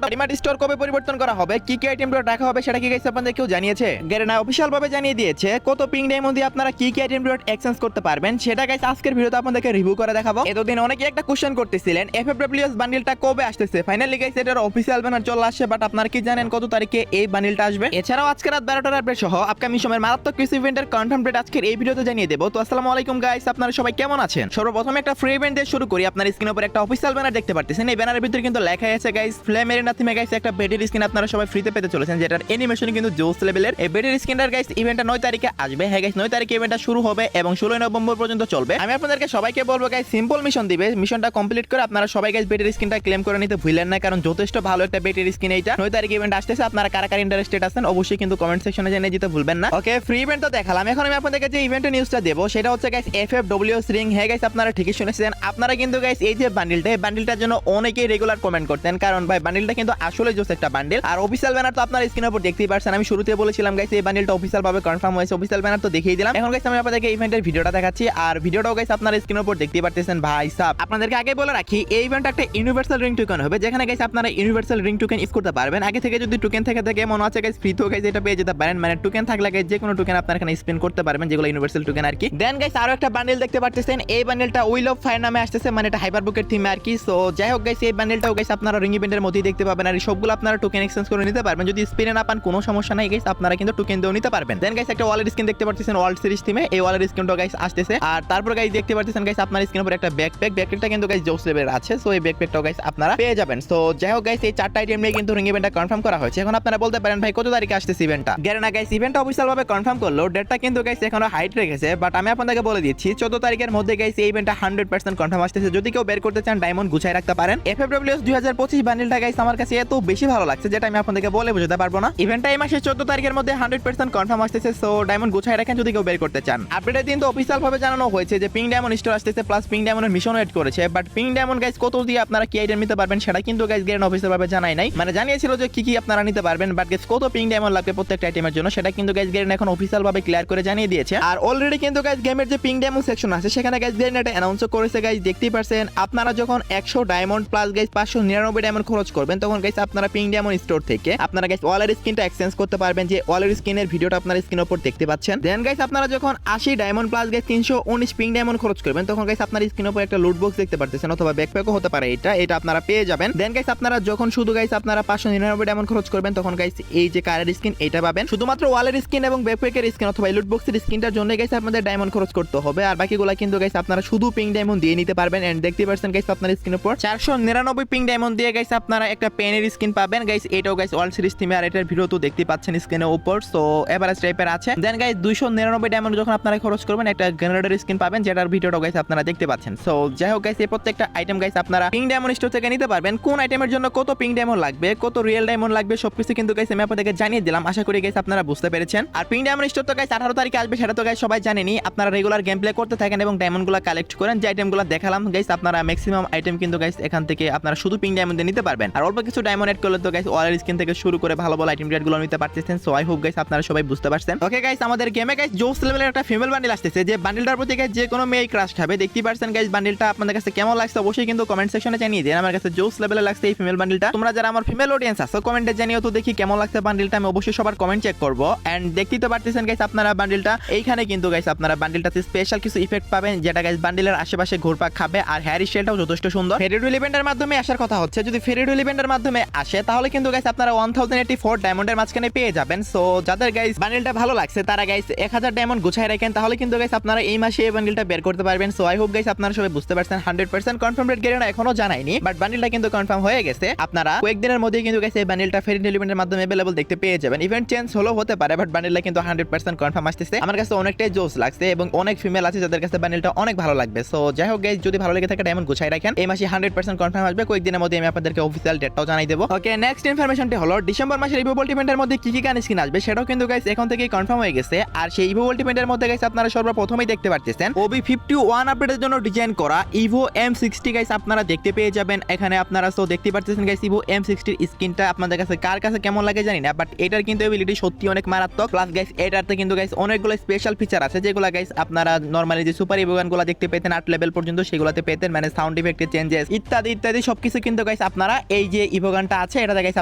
রিমার্ট store কবে পরিবর্তন করা হবে, কি কি আইটেম রাখা হবে সেটা কি গাইস আপনাদের কেউ জানিয়েছে? গেরেনা অফিশিয়াল ভাবে জানিয়ে দিয়েছে কত পিং ডায়মন্ড দিয়ে আপনারা কি কি আইটেম এক্সচেঞ্জ করতে পারবেন, সেটা গাইস আজকের ভিডিওতে আপনাদেরকে রিভিউ করে দেখাবো। এতদিন অনেকে একটা কোশ্চেন করতেছিলেন এফএফডব্লিউএস বান্ডিলটা কবে আসতেছে। ফাইনালি গাইস এটার অফিশিয়াল ব্যানার চলে আসছে, বাট আপনারা কি জানেন কত তারিখে এই বান্ডিলটা আসবে? এছাড়াও আজকে রাত 12টার আপডেট সহ আপকামিং সময়ের মারাত্মক কিছু ইভেন্টের কনফার্ম ডেট আজকের এই ভিডিওতে জানিয়ে দেব। তো আসসালামু আলাইকুম গাইস, আপনারা সবাই কেমন আছেন? সর্বপ্রথমে একটা ফ্রি ইভেন্ট দিয়ে শুরু করি। আপনার স্ক্রিনের উপর একটা অফিশিয়াল ব্যানার দেখতে পাচ্ছেন, এই ব্যানারের ভিতরে কিন্তু লেখা আছে গাইস ফ্লেম এরিনা থিমে গাইস একটা বেডের স্কিন আপনারা সবাই ফ্রিতে পেতে চলেছেন, যেটার অ্যানিমেশন কিন্তু জোস লেভেলের। এই বেডের স্কিনটার গাইস ইভেন্টটা 9 তারিখে আসবে। হ্যাঁ গাইস 9 তারিখে ইভেন্টটা শুরু হবে এবং 16 নভেম্বর পর্যন্ত চলবে। আমি আপনাদেরকে সবাইকে বলবো গাইস সিম্পল মিশন দিবে, মিশনটা কমপ্লিট করে আপনারা সবাই গাইস বেডের স্কিনটা ক্লেম করে নিতে ভুলেন না, কারণ যথেষ্ট ভালো একটা বেডের স্কিন এইটা। 9 তারিখে ইভেন্ট আসতেছে, আপনারা কারা কারা ইন্টারেস্টেড আছেন অবশ্যই কিন্তু কমেন্ট সেকশনে জানিয়ে দিতে ভুলবেন না। ওকে, ফ্রি ইভেন্ট তো দেখালাম, এখন আমি আপনাদেরকে যে ইভেন্টের নিউজটা দেবো সেটা হচ্ছে গাইস এফএফডব্লিউএস রিং। হ্যাঁ গাইস আপনারা ঠিকই শুনেছেন, আপনারা কিন্তু গাইস এই যে বান্ডিলটা, এই বান্ডিলটার জন্য অনেকেই রেগুলার কমেন্ট করতেন, কারণ ভাই বান্ডিলটা কিন্তু আসলে জোস একটা বান্ডিল। আর অফিশিয়াল ব্যানার তো আপনারা স্ক্রিনের উপর দেখতেই পারছেন, আমি শুরুতে বলেছিলাম গাইস এই বান্ডিলটা অফিশিয়াল ভাবে কনফার্ম হয়েছে, অফিশিয়াল ব্যানার তো দেখিয়ে দিলাম। এখন গাইস আমি আপনাদেরকে ইভেন্টের ভিডিওটা দেখাচ্ছি, আর ভিডিওটাও গাইস আপনারা স্ক্রিনের উপর দেখতেই পারতেছেন। ভাই সাব আপনাদেরকে আগে বলে রাখি এই ইভেন্টটা একটা ইউনিভার্সাল রিং টোকেন হবে, যেখানে গাইস আপনারা ইউনিভার্সাল রিং টোকেন ইউজ করতে পারবেন। আগে থেকে যদি টোকেন থেকে থাকে মনে আছে গাইস ফ্রি তো গাইস এটা পেয়ে যেতে পারেন, মানে টোকেন থাকলে গাইস যে কোনো টোকেন আপনারা এখানে স্পেন্ড করতে পারবেন, যেগুলো ইউনিভার্সাল টোকেন আর কি। দেন গাইস আরো একটা বান্ডেল দেখতে পারতেছেন, এই বান্ডেলটা উইল অফ ফায়ার নামে আসতেছে, মানে এটা হাইপার বুকের থিমে আর কি। সো যাই হোক গাইস এই বান্ডেলটাও গাইস আপনারা রিং ইভেন্টের মধ্যেই দেখতে পাবেন, আর সবগুলো আপনারা টোকেন এক্সচেঞ্জ করে নিতে পারবেন। যদি স্পিনে না পান কোনো সমস্যা নাই গাইস, আপনারা কিন্তু টোকেন দিয়েও নিতে পারবেন। দেন গাইস একটা ওয়ালেট স্কিন দেখতে পারতেছেন ওয়ার্ল্ড সিরিজ থিমে, এই ওয়ালেট স্কিনটা গাইস আসতেছে। আর তারপর গাইস দেখতে পারতেছেন গাইস আপনার স্ক্রিনের উপর একটা ব্যাকপ্যাক, ব্যাকপ্যাকটা কিন্তু গাইস জোস লেভেলের আছে। সো এই ব্যাকপ্যাকটাও গাইস আপনারা পেয়ে যাবেন। সো যাই হোক গাইস এই চারটা আইটেম নিয়ে কিন্তু রিং ইভেন্টটা কনফার্ম করা হয়েছে। এখন আপনারা বলতে পারেন ভাই কত তারিখে আসতেছে ইভেন্টটা? গেরেনা গাইস ইভেন্টটা অফিশিয়াল ভাবে কনফার্ম করলো, ডেটটা কিন্তু গাইস এখনো হাইট রেখেছে, বাট আমি আপনাদেরকে বলে দিচ্ছি 14 তারিখের মধ্যে গাইস এই ইভেন্টটা 100% কনফার্ম আসতেছে। যদি কেউ বের করতে চান ডায়মন্ড গুছাই রাখতে পারেন। এফএফডব্লিউএস 2025 বান্ডেলটা গাইস আমার কাছে এত বেশি ভালো লাগছে যেটা আমি আপনাদেরকে বলে বোঝাতে পারবো না। ইভেন্টটা এই মাসের 14 তারিখের মধ্যে 100% কনফার্ম আসতেছে। সো ডায়মন্ড গুছাই রাখেন যদি কেউ বের করতে চান। আপডেটের দিন তো অফিশিয়াল ভাবে জানানো হয়েছে যে পিং ডায়মন্ড স্টোর আসতেছে, প্লাস পিং ডায়মন্ডের মিশন এড করেছে, বাট পিং ডায়মন্ড গাইস কত দিয়ে আপনারা কি আইটেম নিতে পারবেন সেটা কিন্তু গাইস গেরেনা অফিসিয়াল ভাবে জানাই নাই, মানে জানিয়েছিল যে কি কি আপনারা নিতে পারবেন, বাট গাইস কত পিং ডায়মন্ড লাগবে প্রত্যেকটা আইটেমের জন্য সেটা কিন্তু গাইস গেরেনা এখন অফিশিয়াল ভাবে ক্লিয়ার করে জানিয়ে দিয়েছে। আর অলরেডি কিন্তু গাইস গেমের যে পিং ডায়মন্ড সেকশন আছে সেখানে গাইস গেরেনা এটা অ্যানাউন্স করেছে গাইস, দেখতেই পারছেন। আপনারা যখন 100 ডায়মন্ড প্লাস গাইস 599 ডায়মন্ড খরচ করবেন তখন গাইস আপনারা পিং ডায়মন্ড স্টোর থেকে আপনারা গাইস ওয়ালের স্কিনটা এক্সচেঞ্জ করতে পারবেন, যে ওয়ালের স্কিনের ভিডিওটা আপনারা স্ক্রিনের উপর দেখতে পাচ্ছেন। দেন গাইস আপনারা যখন 80 diamond plus guys 319 ping diamond খরচ করবেন তখন গাইস আপনারা স্ক্রিনের উপর একটা লুট বক্স দেখতে পারতেছেন, অথবা ব্যাকপ্যাকও হতে পারে, এটা আপনারা পেয়ে যাবেন। দেন গাইস আপনারা যখন শুধু গাইস আপনারা 599 ডায়মন্ড খরচ করবেন তখন গাইস এই যে কারের স্কিন এটা পাবেন। শুধুমাত্র ওয়ালের স্কিন এবং ব্যাকপ্যাকের স্কিন অথবা লুট বক্সের স্কিনটার জন্য গাইস আপনাদের ডায়মন্ড খরচ করতে হবে, আর বাকিগুলা কিন্তু গাইস আপনারা শুধু পিং ডায়মন্ড দিয়ে নিতে পারবেন। এন্ড দেখতে পাচ্ছেন গাইস আপনার স্ক্রিনের উপর 499 পিং ডায়মন্ড দিয়ে গাইস আপনারা একটা পেনের স্কিন পাবেন গাইস, এটাও গাইস ওয়ার্ল্ড সিরিজ থিমে, আর এটার ভিডিও তো দেখতে পাচ্ছেন স্ক্রিনের উপর। সো এভারেজ টাইপের আছে। দেন গাইস 299 ডায়মন্ড যখন আপনারা খরচ করবেন একটা গ্রেনেডের স্কিন পাবেন, যেটার ভিডিওটাও গাইস আপনারা দেখতে পাচ্ছেন। সো যাই হোক গাইস এই প্রত্যেকটা আইটেম গাইস আপনারা পিং ডায়মন্ড স্টোর থেকে নিতে পারবেন। কোন আইটেমের জন্য কত পিং ডায়মন্ড লাগবে, কত রিয়েল ডায়মন্ড লাগবে সবকিছু কিন্তু গাইস আমি আপনাদেরকে জানিয়ে দিলাম, আশা করি গাইস আপনারা বুঝতে পেরেছেন। আর পিং ডায়মন্ড স্টোর তো গাইস 18 তারিখে আসবে, সেটা তো গাইস সবাই জানেনই। আপনারা রেগুলার গেম প্লে করতে থাকেন এবং ডায়মন্ডগুলো কালেক্ট করেন, যে আইটেমগুলো দেখালাম গাইস আপনারা ম্যাক্সিমাম আইটেম কিন্তু গাইস এখান থেকে আপনারা শুধু পিং ডায়মন্ড নিতে পারবেন। আর অল্প কিছু ডায়মন্ড এড করলে তো গাইস ওয়ালের স্কিন থেকে শুরু করে ভালো ভালো আইটেম রেটগুলো নিতে পারতেছেন। সো আই হোপ গাইস আপনারা সবাই বুঝতে পারছেন। ওকে গাইস আমাদের গেমে গাইস জোস লেভেলের একটা ফিমেল বান্ডেল আসতেছে, যে বান্ডেলটার প্রতি গাইস যে কোনো মেয়ে ক্রাশ খাবে। দেখতেই পারছেন গাইস বান্ডেলটা আপনাদের কাছে কেমন লাগছে অবশ্যই কিন্তু কমেন্ট সেকশনে জানিয়ে দিন। আমার কাছে জোস লেভেলে লাগছে এই ফিমেল বান্ডেলটা। তোমরা যারা আমার ফিমেল অডিয়েন্স আছো কমেন্টে জানিও তো দেখি কেমন লাগছে বান্ডেলটা, আমি অবশ্যই সবার কমেন্ট চেক করব। এন্ড দেখতেই তো পারতেছেন গাইস আপনারা বান্ডেলটা এইখানে কিন্তু গাইস আপনারা বান্ডেলটাতে স্পেশাল কিছু ইফেক্ট পাবেন, যেটা গাইস বান্ডেলের আশেপাশে ঘুরপাক খাবে। আর হেয়ার স্টাইলটাও যথেষ্ট সুন্দর। ফেরিডুল ইভেন্টের মাধ্যমে আসার কথা হচ্ছে, যদি ফেরিডুল ইভেন্টের মাধ্যমে আসে তাহলে কিন্তু গাইস আপনারা 1084 ডায়মন্ডের মাঝখানে পেয়ে যাবেন। সো যাদের গাইস বান্ডেলটা ভালো লাগছে তারা গাইস 1000 ডায়মন্ড গুছাই রাখেন, তাহলে কিন্তু গাইস আপনারা এই মাসে এই বান্ডেলটা বের করতে পারবেন। সো আই হোপ গাইস আপনারা সবাই বুঝতে পারছেন। 100% কনফার্ম রেট গেরেনা এখনো জানাইনি, বাট বান্ডেলটা কিন্তু কনফার্ম হয়ে গেছে। আপনারা কয়েকদিনের মধ্যে কিন্তু গাইস এই বান্ডেলটা ফেরিডুল ইভেন্টের মাধ্যমে अवेलेबल দেখতে পেয়ে যাবেন। ইভেন্ট চেঞ্জ হলেও হতে পারে, বাট বান্ডেলটা কিন্তু 100% কনফার্ম আসতেছে। আমার কাছে অনেকটাই জোস লাগছে এবং অনেক ফিমেল আছে যাদের কাছে বান্ডেলটা অনেক ভালো লাগবে। সো যাই হোক গাইস যদি ভালো লেগে থাকে ডায়মন্ড গুছাই রাখেন, এই মাসে 100% কনফার্ম আসবে। কয়েকদিনের মধ্যে আমি আপনাদেরকে অফিশিয়াল ডেটটাও জানাই দেব। ওকে নেক্সট ইনফরমেশনটি হলো ডিসেম্বর মাসের ইভো ভোল্ট ইভেন্টের মধ্যে কি কি গান স্কিন আসবে সেটাও কিন্তু গাইস এখন থেকেই কনফার্ম হয়ে গেছে। আর সেই ইভো ভোল্ট ইভেন্টের মধ্যে গাইস আপনারা সর্বপ্রথমেই দেখতে পারতেছেন OB51 আপডেটের জন্য ডিজাইন করা ইভো M60 গাইস আপনারা দেখতে পেয়ে যাবেন এখানে। আপনারা সো দেখতে পারতেছেন গাইস ইভো M60 এর স্কিনটা আপনাদের কাছে কার কাছে কেমন লাগে জানি না, বাট এটার কিন্তু এবিলিটি সত্যি অনেক মারাত্মক। প্লাস গাইস এটাতে কিন্তু গাইস অনেকগুলো স্পেশাল ফিচার আছে যেগুলো গাইস আপনারা নরমালি যে সুপার ইভো গানগুলো দেখতে পেতেন 8 লেভেল পর্যন্ত সেগুলোতে পেতেন, মানে সাউন্ড ইফেক্টের চেঞ্জেস ইত্যাদি ইত্যাদি সবকিছু কিন্তু গাইস আপনারা এই যে ইভোগানটা আছে এটাতে গাইস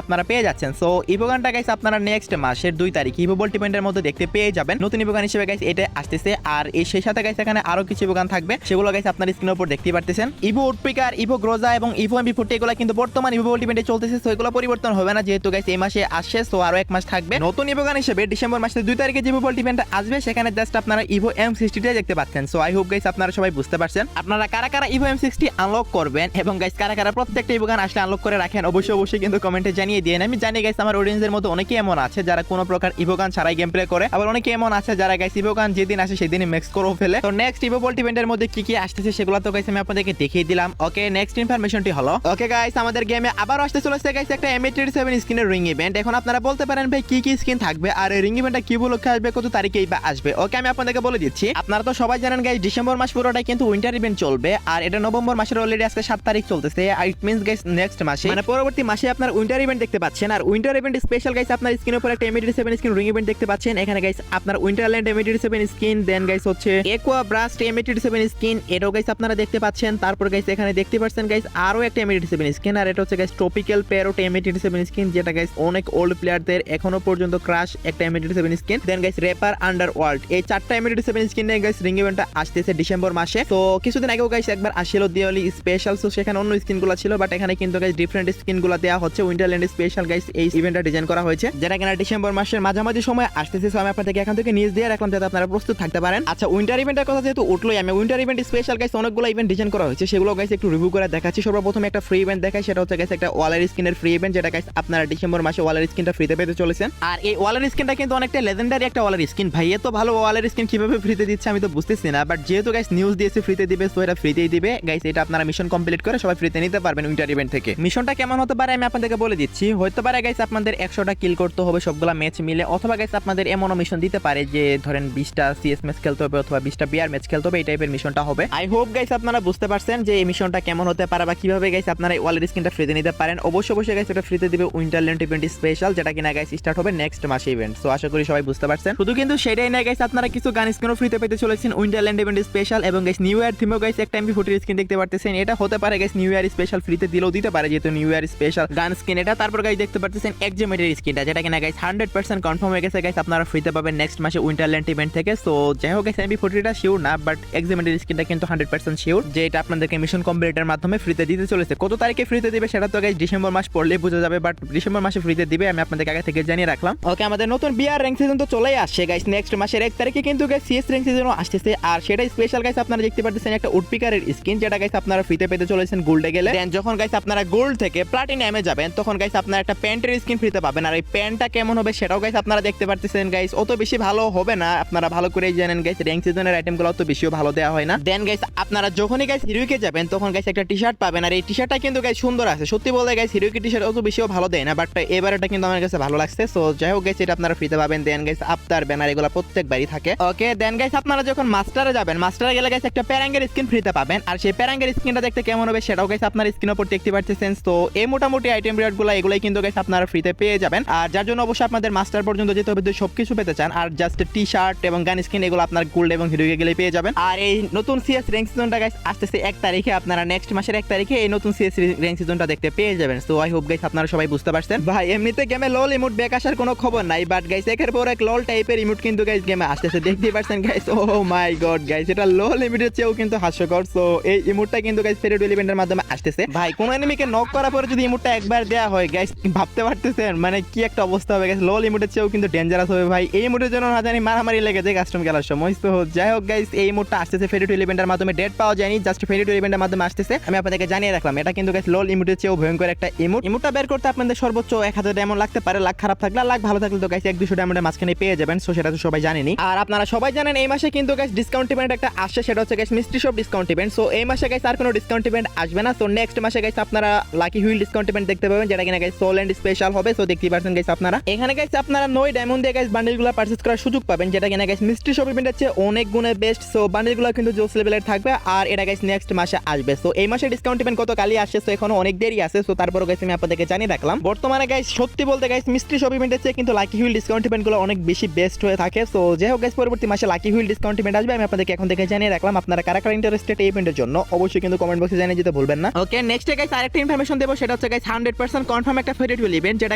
আপনারা পেয়ে যাচ্ছেন। সো ইভোগানটা গাইস আপনারা নেক্সট মাসের 2 তারিখ ইভো বল্ট ইভেন্টের মধ্যে দেখতে পেয়ে যাবেন। নতুন ইভোগান হিসেবে গাইস এটা আসতেছে। আর এই সেই সাথে গাইস এখানে আরো কিছু ইভোগান থাকবে, সেগুলো গাইস আপনার স্ক্রিনের উপর দেখতে পারতেছেন। ইভো উডপিকার, ইভো গ্রোজা এবং ইভো এমবি40 এগুলো কিন্তু বর্তমান ইভো বল্ট ইভেন্টে চলতেছে। সো এগুলো পরিবর্তন হবে না, যেহেতু গাইস এই মাসে আসছে। সো আরো 1 মাস থাকবে। নতুন ইভোগান হিসেবে ডিসেম্বর মাসের 2 তারিখে ইভো বল্ট ইভেন্ট আসবে, সেখানে জাস্ট আপনারা ইভো M60 দেখতে পাচ্ছেন। সো আই হোপ গাইস আপনারা সবাই বুঝতে পারছেন আপনারা কারা কারা ইভো M60 আনলক করবেন এবং গাইস কারা কারা প্রত্যেকটা ইভোগান আসলে আনলক করে রাখেন অবশ্যই কিন্তু কমেন্টে জানিয়ে দিন। আমি জানি গাইস আমার অডিয়েন্সের মধ্যে অনেকেই এমন আছে যারা কোনো প্রকার ইভোগান ছাড়াই গেম প্লে করে, আবার অনেকে এমন আছে যারা গাইস ইভোগান যেদিন আসে সেদিনই ম্যাক্স করে ফেলে। তো নেক্সট ইভো বল্ট ইভেন্টের মধ্যে কি কি আসতেছে সেগুলো তো গাইস আমি আপনাদেরকে দেখিয়ে দিলাম। ওকে, নেক্সট ইনফরমেশনটি হলো ওকে গাইস আমাদের গেমে আবার আসতে চলেছে গাইস একটা M87 স্কিনের রিং ইভেন্ট। এখন আপনারা বলতে পারেন ভাই কি কি স্কিন থাকবে আর এই রিং ইভেন্টটা কি উপলক্ষে আসবে, কত তারিখেই বা আসবে। ওকে, আমি আপনাদেরকে বলে দিচ্ছি। আপনারা তো সবাই জানেন গাইস ডিসেম্বর মাস পুরোটাই কিন্তু উইন্টার ইভেন্ট চলবে, আর এটা নভেম্বর মাসের অলরেডি আজকে 7 তারিখ চলতেছে। আর ইট মিন্স গাইস নেক্সট মাসে মানে পরবর্তী মাসে আপনার উইন্টার ইভেন্ট দেখতে পাচ্ছেন। আর উইন্টার ইভেন্ট স্পেশাল গাইস আপনার স্ক্রিনের উপর একটা M87 স্কিন রিং ইভেন্ট দেখতে পাচ্ছেন। এখানে গাইস আপনার উইন্টারল্যান্ড M87 স্কিন, দেন গাইস হচ্ছে একোয়া ব্রাস্ট M87 স্কিন, এটাও গাইস আপনারা দেখতে পাচ্ছেন। তারপর গাইস এখানে দেখতে পাচ্ছেন গাইস আরো একটা M87 স্কিন, আর এটা হচ্ছে guys tropical parrot M87 skin, যেটা গাইস অনেক ওল্ড প্লেয়ারদের এখনো পর্যন্ত ক্রাশ একটা M87 স্কিন। দেন গাইস রেপার আন্ডারওয়ার্ল্ড, এই 4টা M87 স্কিন নিয়ে গাইস রিং ইভেন্টটা আসতেছে ডিসেম্বর মাসে। তো কিছুদিন আগেও গাইস একবার আসছিল দিওয়ালি স্পেশাল, সো সেখানে অন্য স্কিনগুলো ছিল, বাট এখানে কিন্তু গাইস ডিফারেন্ট স্কিনগুলো দেওয়া হচ্ছে। উইন্টারল্যান্ড স্পেশাল গাইস এই ইভেন্টটা ডিজাইন করা হয়েছে, যেটা কিনা ডিসেম্বর মাসের মাঝামাঝি সময় আসতেছে। সো আমি আপনাদেরকে এখান থেকে নিউজ দিয়ে রাখলাম যাতে আপনারা প্রস্তুত থাকতে পারেন। আচ্ছা, উইন্টার ইভেন্টের কথা যেহেতু উঠলোই, আমি উইন্টার ইভেন্ট স্পেশাল গাইস অনেকগুলো ইভেন্ট ডিজাইন করা হয়েছে, সেগুলো গাইস একটু রিভিউ করে দেখাচ্ছি। সর্বপ্রথম একটা ফ্রি ইভেন্ট দেখাই, সেটা হচ্ছে গাইস একটা ওয়ালার স্কিনের ফ্রি ইভেন্ট, যেটা গাইস আপনারা ডিসেম্বর মাসে ওয়ালার স্কিনটা ফ্রিতে পেতে চলেছেন। আর এই ওয়ালার স্কিনটা কিন্তু অনেকটা লেজেন্ডারি একটা ওয়ালার স্কিন। ভাই এত ভালো ওয়ালার স্কিন কিভাবে ফ্রিতে দিচ্ছে আমি তো বুঝতেছি না, বাট যেহেতু গাইস নিউজ দিয়েছে ফ্রিতে দিবে, সো এটা ফ্রিতেই দিবে গাইস। এটা আপনারা মিশন কমপ্লিট করে সবাই ফ্রিতে নিতে পারবেন উইন্টার ইভেন্ট থেকে। মিশনটা কেমন হতে পারে আমি আপনাদেরকে বলে দিচ্ছি। হতে পারে গাইস আপনাদের 100টা কিল করতে হবে সবগুলা ম্যাচ মিলে, অথবা গাইস আপনাদের এমনও মিশন দিতে পারে যে ধরেন 20টা সিএস ম্যাচ খেলতে হবে অথবা 20টা বিআর ম্যাচ খেলতে হবে, এই টাইপের মিশনটা হবে। আই হোপ গাইস আপনারা বুঝতে পারছেন যে এই মিশনটা কেমন হতে পারে বা কিভাবে গাইস আপনারা এই ওয়ালের স্কিনটা ফ্রিতে নিতে পারেন। অবশ্যই গাইস এটা ফ্রিতে দিবে উইন্টারল্যান্ড ইভেন্ট স্পেশাল, যেটা কিনা গাইস স্টার্ট হবে নেক্সট মাসে ইভেন্ট। সো আশা করি সবাই বুঝতে পারছেন। শুধু কিন্তু সেটাই না গাইস, আপনারা কিছু গান স্কিনও ফ্রিতে পেতে চলেছেন উইন্টারল্যান্ড ইভেন্ট স্পেশাল, এবং গাইস নিউ ইয়ার থিমেও গাইস একটা MP40 স্কিন দেখতে পারতেছেন। এটা হতে পারে গাইস নিউ ইয়ার স্পেশাল ফ্রিতে দিলেও দিতে পারে, যেহেতু নিউ ইয়ার স্পেশাল গান স্কিন এটা। তারপর গাইস দেখতে পারতেছেন এক্সিমেটের স্কিনটা, যেটা কিনা গাইস 100% কনফার্ম হয়ে গেছে গাইস আপনারা ফ্রিতে পাবেন নেক্সট মাসে উইন্টারল্যান্ড ইভেন্ট থেকে। সো যাই হোক গাইস MP40টা শিওর না, বাট এক্সিমেটের স্কিনটা কিন্তু 100% শিওর যে এটা আপনাদেরকে মিশন কমপ্লিটের মাধ্যমে ফ্রিতে দিতে চলেছে। কত তারিখে ফ্রিতে দিবে সেটা তো গাইস ডিসেম্বর মাস পড়লেই বোঝা যাবে, বাট ডিসেম্বর মাসে ফ্রিতে দিবে আমি আপনাদেরকে আগে থেকে জানিয়ে রাখলাম। ওকে, আমাদের নতুন বিআর র্যাঙ্ক সিজন তো চলেই আসছে গাইস নেক্সট মাসের 1 তারিখে, কিন্তু গাইস সিএস র্যাঙ্ক সিজনও আসতেছে। আর সেটা স্পেশাল গাইস আপনারা দেখতে পাচ্ছেন একটা উডপিকারের স্কিন, যেটা গাইস আপনারা ফ্রিতে পেতে চলেছেন গোল্ডে গেলে। দেন যখন গাইস আপনারা গোল্ড থেকে প্লাটিনামে যাবেন তখন গাইস আপনারা একটা প্যান্টের স্কিন ফ্রিতে পাবেন। আর এই প্যান্টটা কেমন হবে সেটাও গাইস আপনারা দেখতে পাচ্ছেন গাইস, অত বেশি ভালো হবে না, আপনারা ভালো করেই জানেন গাইস র্যাঙ্ক সিজনের আইটেমগুলো অত বেশিও ভালো দেওয়া হয় না। দেন গাইস আপনারা যখনই গাইস হিরোইকে যাবেন তখন গাইস একটা টি-শার্ট পাবেন, আর এই টি-শার্টটা কিন্তু গাইস সুন্দর আছে। সত্যি বলতে গাইস হিরোইকে টি-শার্ট অত বেশিও ভালো দেয় না, বাট এবার এটা কিন্তু আমার কাছে ভালো লাগছে। সো যাই হোক গাইস এটা আপনারা ফ্রিতে পাবেন। দেন গাইস আফতার ব্যানার এগুলো প্রত্যেকবারই থাকে। ওকে, দেন গাইস আপনারা যখন মাস্টারে যাবেন, মাস্টারে গেলে গাইস একটা প্যারাঙ্গের স্কিন ফ্রিতে পাবেন, আর সেই প্যারাঙ্গের স্কিনটা দেখতে কেমন হবে সেটাও গাইস আপনার স্ক্রিনের উপর দেখতে পাচ্ছেন। তো এই মোটামুটি আইটেম রেটগুলো এগুলাই কিন্তু গাইস আপনারা ফ্রিতে পেয়ে যাবেন। আর যার জন্য অবশ্যই আপনাদের মাস্টার পর্যন্ত যেতে হবে যদি সবকিছু পেতে চান, আর জাস্ট টি-শার্ট এবং গান স্কিন এগুলো আপনার গোল্ড এবং হিরোইকে গেলে পেয়ে যাবেন। আর এই নতুন সিএস র্যাঙ্ক সিজনটা গাইস আসতেছে 1 তারিখে, আপনারা নেক্সট মাসের 1 তারিখে এই নতুন সিএস র্যাঙ্ক সিজনটা দেখতে পেয়ে যাবেন। সো আই হোপ গাইস আপনারা সবাই বুঝতে পারছেন। ভাই এমনিতে গেমে লল ইমোট ব্যাক আসার কোনো খবর নাই, বাট গাইস একের পর এক লল টাইপের ইমোট কিন্তু গাইস গেমে আসতেছে, দেখতেই পারছেন গাইস। ও মাই গড গাইস, এটা লল ইমোটের চেয়েও কিন্তু হাস্যকর। সো এই ইমোটটা কিন্তু গাইস ফেরিডুয়েল ইভেন্টের মাধ্যমে আসতেছে। ভাই কোন এনিমিকে নক করার পরে যদি ইমোটটা একবার দেয়া হয় গাইস, ভাবতে পারতেছেন মানে কি একটা অবস্থা হবে গাইস। লল ইমোটের চেয়েও কিন্তু ডেঞ্জারাস হবে ভাই। এই ইমোটের জন্য না জানি মারামারি লেগে যায় কাস্টম খেলার সময়। তো যাই হোক গাইস এই ইমোটটা আসতেছে ফেরিডুয়েল ইভেন্টের মাধ্যমে, ডেট পাওয়া যায়নি, জাস্ট ফেরিডুয়েল ইভেন্টের মাধ্যমে আসতেছে। আমি আপনাদেরকে জানিয়ে রাখলাম এটা কিন্তু গাইস লল ইমোটের চেয়েও ভয়ঙ্কর একটা ইমোট। ইমোটটা বের করতে আপনাদের সর্বোচ্চ 1000 ডায়মন্ড লাগতে পারে, লাখ খারাপ থাকলে, লাখ ভালো থাকলে তো গাইস 1-200 ডায়মন্ডের মাঝখানে পেয়ে যাবেন। সো সেটা তো সবাই জানেনই। আর আপনারা সবাই জানেন এই মাসে কিন্তু গাইস ডিসকাউন্ট ইভেন্ট একটা আসছে, সেটা হচ্ছে guys mystery shop discount event. So এই মাসে গাইস আর কোনো ডিসকাউন্ট ইভেন্ট আসবে না। সো নেক্সট মাসে গাইস আপনারা লাকি হুইল ডিসকাউন্ট ইভেন্ট দেখতে পাবেন, যেটা কিনা গাইস সোল এন্ড স্পেশাল হবে। সো দেখতেই পারছেন গাইস আপনারা এখানে গাইস আপনারা 9 ডায়মন্ড দিয়ে গাইস বান্ডেলগুলো পারচেজ করার সুযোগ পাবেন, যেটা কিনা গাইস মিস্ট্রি শপ ইভেন্টের চেয়ে অনেক গুণে বেস্ট। সো বান্ডেলগুলো কিন্তু জোস লেভেলের থাকবে, আর এটা গাইস নেক্সট মাসে আসবে। সো এই মাসে ডিসকাউন্ট ইভেন্ট কত কালি আসছে, সো এখনো অনেক দেরি আছে। সো তারপরে গাইস আমি আপনাদেরকে জানিয়ে রাখলাম বর্তমানে গাইস সত্যি বলতে গাইস মিস্ট্রি শপ ইভেন্টের চেয়ে কিন্তু লাকি হুইল ডিসকাউন্ট ইভেন্টগুলো অনেক বেশি বেস্ট হয়ে থাকে। সো যাই হোক গাইস পরবর্তী মাসে লাকি হুইল ডিসকাউন্ট ইভেন্ট আসবে, আমি আপনাদেরকে এখন থেকে জানিয়ে রাখলাম। আপনারা কারা কারা ইন্টারেস্টেড এই ইভেন্টের জন্য অবশ্যই কিন্তু কমেন্ট বক্সে জানিয়ে যেতে ভুলবেন না। ওকে, নেক্সট গাইস আরেকটা ইনফরমেশন দেব, সেটা হচ্ছে গাইস 100% কনফার্ম একটা ফেরি টুইল ইভেন্ট, যেটা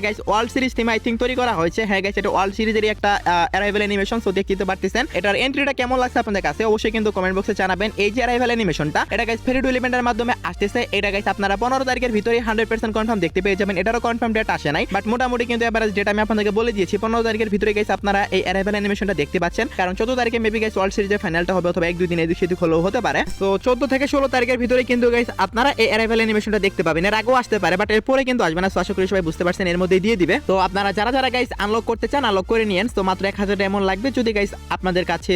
গাইস ওয়ার্ল্ড সিরিজ থিমে আই থিংক তৈরি করা হয়েছে। হ্যাঁ গাইস, এটা ওয়ার্ল্ড সিরিজেরই একটা অ্যারাইভাল অ্যানিমেশন, সো দেখতে পারতেছেন। এটার এন্ট্রিটা কেমন লাগছে আপনাদের কাছে অবশ্যই কিন্তু কমেন্ট বক্সে জানাবেন। এই যে অ্যারাইভাল অ্যানিমেশনটা, এটা গাইস ফেরি টুইল ইভেন্টের মাধ্যমে আসতেছে। এটা গাইস আপনারা 15 তারিখের ভিতরে 100% কনফার্ম দেখতে পেয়ে যাবেন। এটারও কনফার্ম ডেট আসে নাই, বাট মোটামুটি কিন্তু এভারেজ ডেট আমি আপনাদেরকে বলে দিয়েছি। 15 তারিখের ভিতরে গাইস আপনারা এই অ্যারাইভাল অ্যানিমেশনটা দেখতে পাচ্ছেন, কারণ 14 তারিখে মেবি গাইস ওয়ার্ল্ড সিরিজের ফাইনালটা হবে, অথবা 1-2 দিন এদিক সেদিক হলেও হতে পারে। তো 14 থেকে 16 তারিখের ভিতরে কিন্তু গাইস আপনারা এই অ্যারাইভাল অ্যানিমেশনটা দেখতে পাবেন। এর আগেও আসতে পারে, বাট এরপরে কিন্তু আসবে না। আশা করি সবাই বুঝতে পারছেন, এর মধ্যে দিয়ে দিবে। তো আপনারা যারা যারা গাইস আনলক করতে চান আনলক করে নিয়েন। তো মাত্র 1000 ডায়মন্ড লাগবে। যদি গাইস আপনাদের কাছে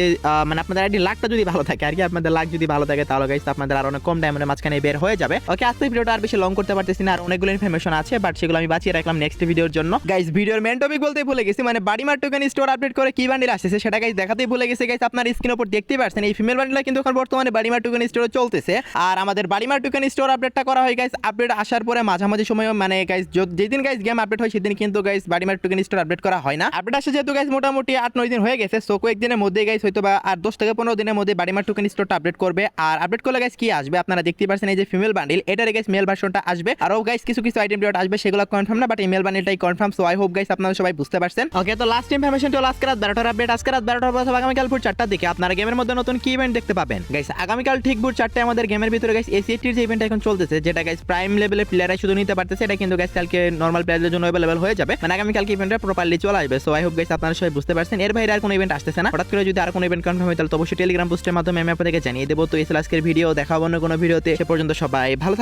মানে আপনাদের আইডি লাখটা যদি ভালো থাকে আর কি, আপনাদের লাখ যদি ভালো থাকে, তাহলে গাইস আপনাদের আর অনেক কম ডায়মন্ডের মাঝখানে বের হয়ে যাবে। ওকে, আজকে ভিডিওটা আর বেশি লং করতে পারতেছি না, আর অনেকগুলো ইনফরমেশন আছে, বাট সেগুলো আমি বাঁচিয়ে রাখলাম নেক্সট ভিডিওর জন্য। গাইস ভিডিওর মেন টপিক বলতেই ভুলে গেছি, মানে বাড়িমার টোকেন স্টোর আপডেট করে কি বান্ডিল আসছে সেটা গাইস দেখাতেই ভুলে গেছি। গাইস আপনার স্ক্রিনের উপর দেখতেই পাচ্ছেন এই ফিমেল বান্ডিলটা কিন্তু এখন বর্তমানে বাড়িমার টোকেন স্টোরে চলতেছে। আর আমাদের বাড়িমার টোকেন স্টোর আপডেটটা করা হয় গাইস আপডেট আসার পরে মাঝামাঝি সময়, মানে গাইস যেদিন গাইস গেম আপডেট হয় সেদিন কিন্তু গাইস বাড়িমার টোকেন স্টোর আপডেট করা হয় না। আপডেট আসে যেহেতু গাইস মোটামুটি 8-9 দিন হয়ে গেছে, সো কয়েকদিনের মধ্যে গাইস হয়তো বা আর 10 থেকে 15 দিনের মধ্যে বাড়িমার টোকেন স্টোরটা আপডেট করবে। আর আপডেট করলে গাইস কি আসবে আপনারা দেখতেই পাচ্ছেন, এই যে ফিমেল বান্ডিল, এটার গাইস মেল ভার্সনটা আসবে। আরও গাইস কিছু কিছু আইটেম ডট আসবে, সেগুলো কনফার্ম না, বাট এই মেল বান্ডিলটাই confirm. So I hope guys আপনারা সবাই বুঝতে পারছেন। ওকে, তো লাস্ট ইনফরমেশন হলো আজকে রাত 12টার আপডেট। আজকে রাত 12টার পর আগামীকাল ভোর 4টার দিকে আপনারা গেমের মধ্যে নতুন কি ইভেন্ট দেখতে পাবেন। গাইস আগামীকাল ঠিক ভোর 4টায় আমাদের গেমের ভিতরে গাইস এসিএটির যে ইভেন্ট এখন চলতেছে, যেটা গাইস প্রাইম লেভেলের প্লেয়াররা শুধু নিতে পারতেছে, এটা কিন্তু গাইস কালকে নরমাল প্লেয়ারদের জন্য अवेलेबल হয়ে যাবে, মানে আগামীকালকে ইভেন্টটা প্রপারলি চলে আসবে। সো আই হোপ গাইস আপনারা সবাই বুঝতে পারছেন। এর বাইরে আর কোনো ইভেন্ট আসতেছে না। হঠাৎ করে যদি আর কোনো ইভেন্ট কনফার্ম হয় তাহলে তো অবশ্যই টেলিগ্রাম পোস্টের মাধ্যমে আমি আপনাদেরকে জানিয়ে দেবো। তো এই ছিল আজকের ভিডিও, দেখা হবে অন্য কোনো ভিডিওতে। সে পর্যন্ত সবাই ভালো থাকবেন।